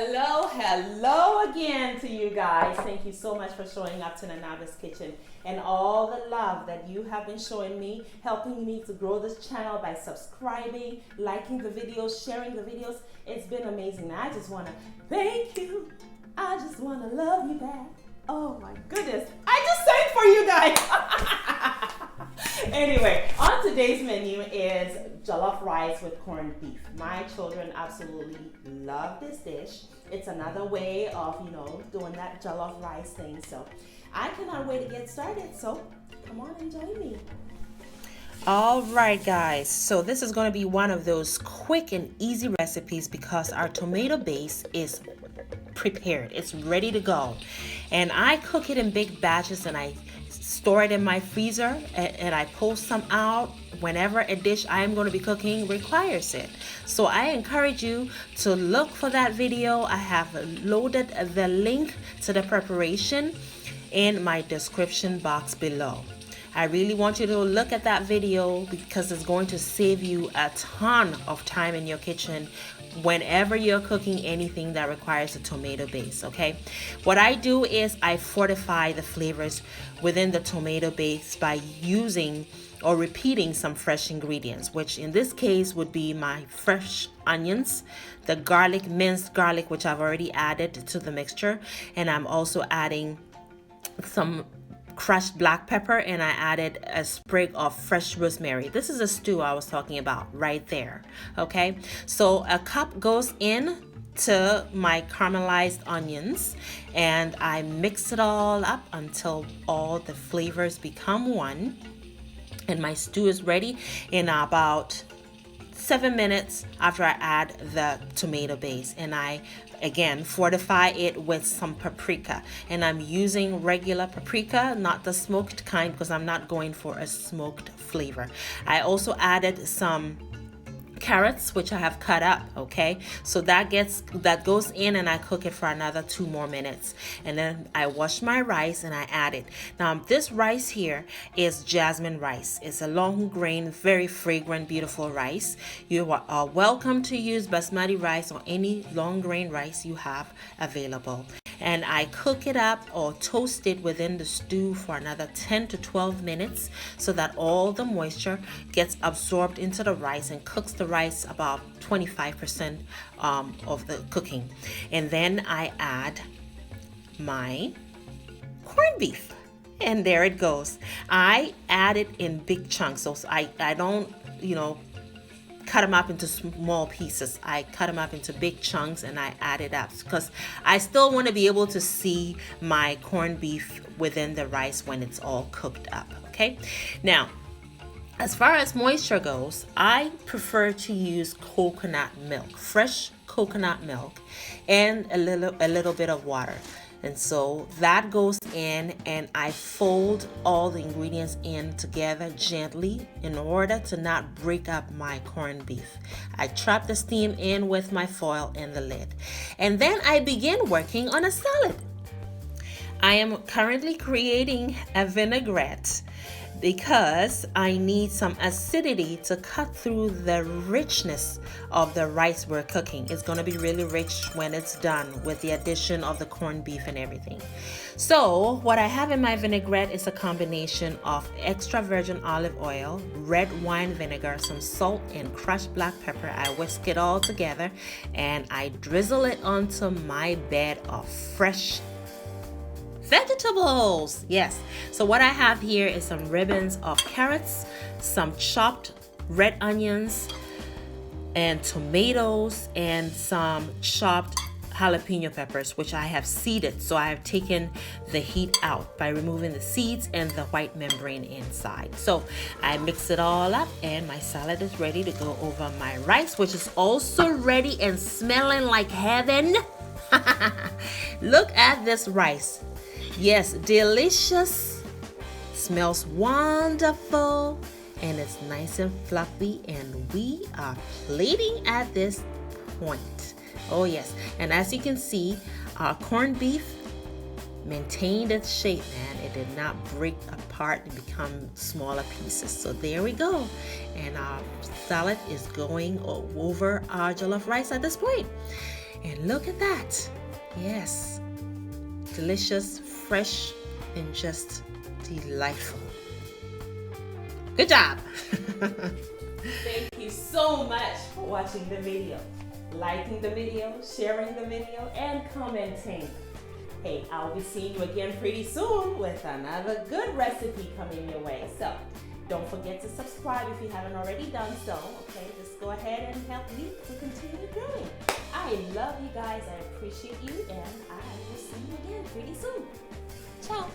Hello again to you guys. Thank you so much for showing up to Nanaaba's Kitchen and all the love that you have been showing me, helping me to grow this channel by subscribing, liking the videos, sharing the videos. It's been amazing. I just want to thank you. I just want to love you back. Oh my goodness. I just sang for you guys. Anyway, on today's menu is jollof rice with corned beef. My children absolutely love this dish. It's another way of, doing that jollof rice thing. So I cannot wait to get started. So come on and join me. All right, guys. So this is going to be one of those quick and easy recipes because our tomato base is prepared. It's ready to go. And I cook it in big batches and I store it in my freezer and I pull some out whenever a dish I am going to be cooking requires it. So I encourage you to look for that video. I have loaded the link to the preparation in my description box below. I really want you to look at that video because it's going to save you a ton of time in your kitchen whenever you're cooking anything that requires a tomato base. Okay, what I do is I fortify the flavors within the tomato base by using or repeating some fresh ingredients, which in this case would be my fresh onions, the garlic, minced garlic, which I've already added to the mixture, and I'm also adding some crushed black pepper, and I added a sprig of fresh rosemary. This is a stew I was talking about right there. Okay, so a cup goes in to my caramelized onions and I mix it all up until all the flavors become one, and my stew is ready in about 7 minutes after I add the tomato base. And I again fortify it with some paprika, and I'm using regular paprika, not the smoked kind, because I'm not going for a smoked flavor. I also added some carrots, which I have cut up. Okay, so that goes in and I cook it for another 2 more minutes, and then I wash my rice and I add it. Now this rice here is jasmine rice. It's a long grain, very fragrant, beautiful rice. You are welcome to use basmati rice or any long grain rice you have available, and I cook it up or toast it within the stew for another 10 to 12 minutes so that all the moisture gets absorbed into the rice and cooks the rice about 25% of the cooking. And then I add my corned beef, and there it goes. I add it in big chunks, so I don't cut them up into small pieces. I cut them up into big chunks and I add it up because I still want to be able to see my corned beef within the rice when it's all cooked up. Okay, now as far as moisture goes, I prefer to use coconut milk, fresh coconut milk, and a little bit of water. And so that goes in, and I fold all the ingredients in together gently in order to not break up my corned beef. I trap the steam in with my foil and the lid. And then I begin working on a salad. I am currently creating a vinaigrette because I need some acidity to cut through the richness of the rice we're cooking. It's going to be really rich when it's done with the addition of the corned beef and everything. So what I have in my vinaigrette is a combination of extra virgin olive oil, red wine vinegar, some salt, and crushed black pepper. I whisk it all together and I drizzle it onto my bed of fresh vegetables. Yes, so what I have here is some ribbons of carrots, some chopped red onions and tomatoes, and some chopped jalapeno peppers, which I have seeded. So I have taken the heat out by removing the seeds and the white membrane inside. So I mix it all up and my salad is ready to go over my rice, which is also ready and smelling like heaven. Look at this rice. Yes, delicious, smells wonderful, and it's nice and fluffy, and we are plating at this point. Oh yes, and as you can see, our corned beef maintained its shape, man. It did not break apart and become smaller pieces. So there we go, and our salad is going over our jollof rice at this point. And look at that. Yes. Delicious, fresh, and just delightful. Good job. Thank you so much for watching the video, liking the video, sharing the video, and commenting. Hey, I'll be seeing you again pretty soon with another good recipe coming your way. So don't forget to subscribe if you haven't already done so. Okay, just go ahead and help me to continue growing. I love you guys. I appreciate you, and I will see you again pretty soon. Ciao.